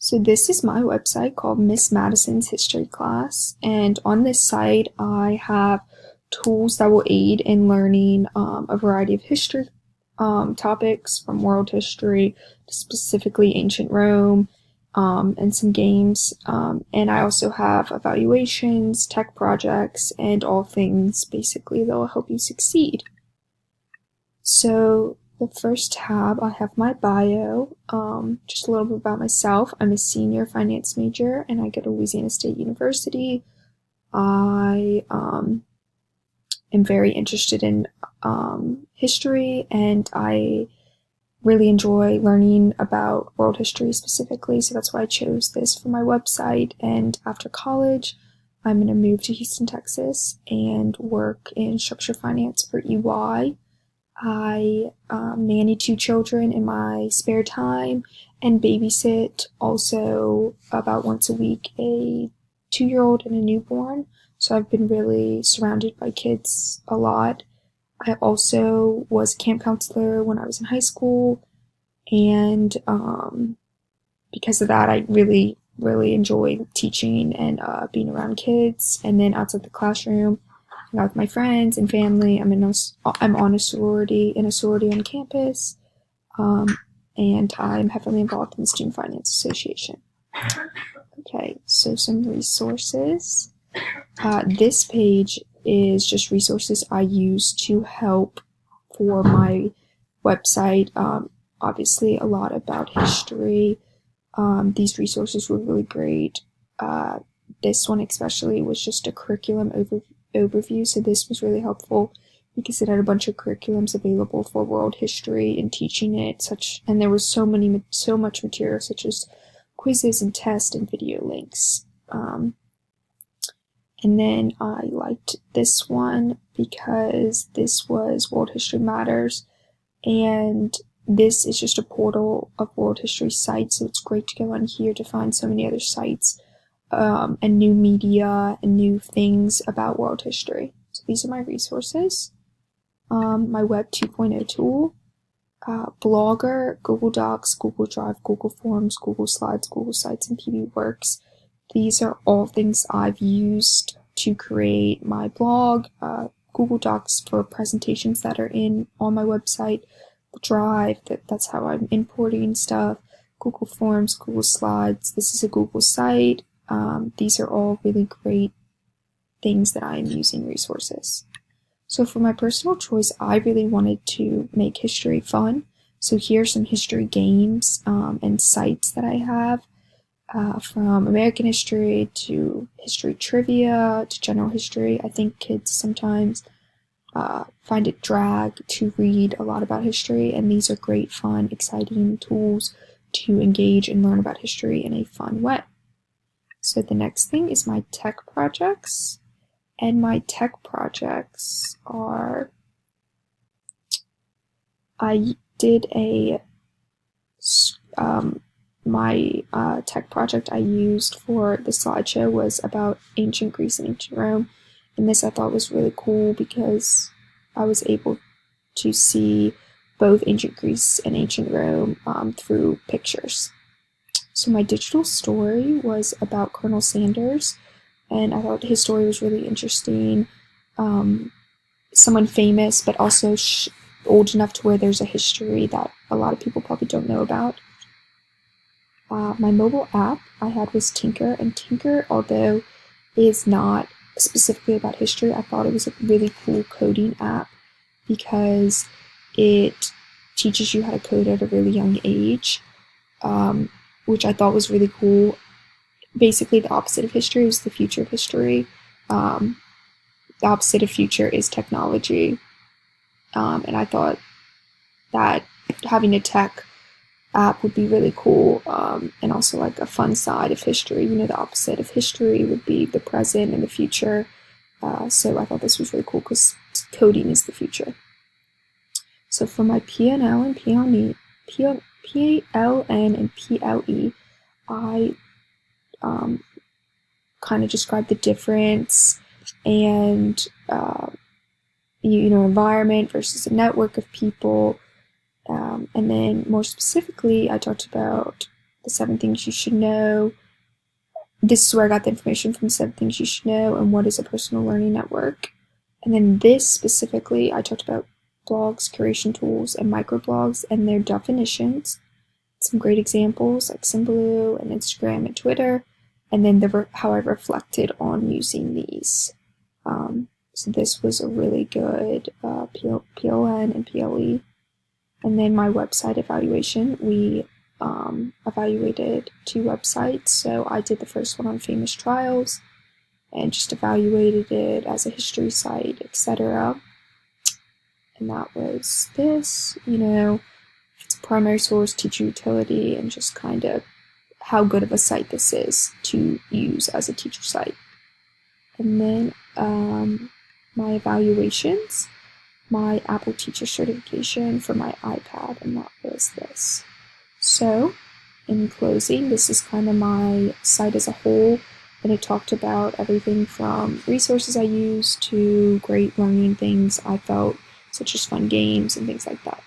So this is my website called Miss Madison's History Class, and on this site I have tools that will aid in learning a variety of history topics from world history to specifically ancient Rome, and some games, and I also have evaluations, tech projects, and all things basically that will help you succeed. So the first tab, I have my bio, just a little bit about myself. I'm a senior finance major and I go to Louisiana State University. I am very interested in history, and I really enjoy learning about world history specifically, so that's why I chose this for my website. And after college, I'm going to move to Houston, Texas and work in structured finance for EY. I nanny 2 children in my spare time and babysit also about once a week a 2-year-old and a newborn. So I've been really surrounded by kids a lot. I also was a camp counselor when I was in high school, and because of that, I really enjoy teaching and being around kids. And then outside the classroom, with my friends and family, I'm on a sorority on campus, and I'm heavily involved in the Student Finance Association. Okay, so some resources. This page is just resources I use to help for my website. Obviously, a lot about history. These resources were really great. This one especially was just a curriculum overview, so this was really helpful because it had a bunch of curriculums available for world history and teaching it, and there was so much material, such as quizzes and tests and video links. And then I liked this one because this was World History Matters, and this is just a portal of world history sites, so it's great to go on here to find so many other sites and new media and new things about world history. So these are my resources. My Web 2.0 tool, Blogger, Google Docs, Google Drive, Google Forms, Google Slides, Google Sites, and PBWorks. These are all things I've used to create my blog. Google Docs for presentations that are on my website. The Drive, that's how I'm importing stuff. Google Forms, Google Slides. This is a Google site. These are all really great things that I'm using resources. So for my personal choice, I really wanted to make history fun. So here are some history games and sites that I have, from American history to history trivia to general history. I think kids sometimes find it drag to read a lot about history, and these are great, fun, exciting tools to engage and learn about history in a fun way. So the next thing is my tech projects, and my tech projects are, I did my tech project I used for the slideshow was about ancient Greece and ancient Rome, and this I thought was really cool because I was able to see both ancient Greece and ancient Rome through pictures. So my digital story was about Colonel Sanders, and I thought his story was really interesting. Someone famous, but also old enough to where there's a history that a lot of people probably don't know about. My mobile app I had was Tinker, and Tinker, although is not specifically about history, I thought it was a really cool coding app because it teaches you how to code at a really young age, which I thought was really cool. Basically, the opposite of history is the future of history. The opposite of future is technology. And I thought that having a tech app would be really cool, and also like a fun side of history. The opposite of history would be the present and the future. So I thought this was really cool because coding is the future. So for my PLN and PLE, I kind of describe the difference and environment versus a network of people, and then more specifically I talked about the the 7 things you should know. This is where I got the information from, 7 things you should know and what is a personal learning network. And then this specifically, I talked about blogs, curation tools, and microblogs and their definitions. Some great examples like Symbaloo and Instagram and Twitter, and then how I reflected on using these. So this was a really good PLN and PLE. And then my website evaluation, we evaluated 2 websites. So I did the first one on famous trials and just evaluated it as a history site, etc. And that was this, if it's a primary source, teacher utility, and just kind of how good of a site this is to use as a teacher site. And then my evaluations, my Apple Teacher certification for my iPad, and that was this. So, in closing, this is kind of my site as a whole, and it talked about everything from resources I used to great learning things I felt, such as fun games and things like that.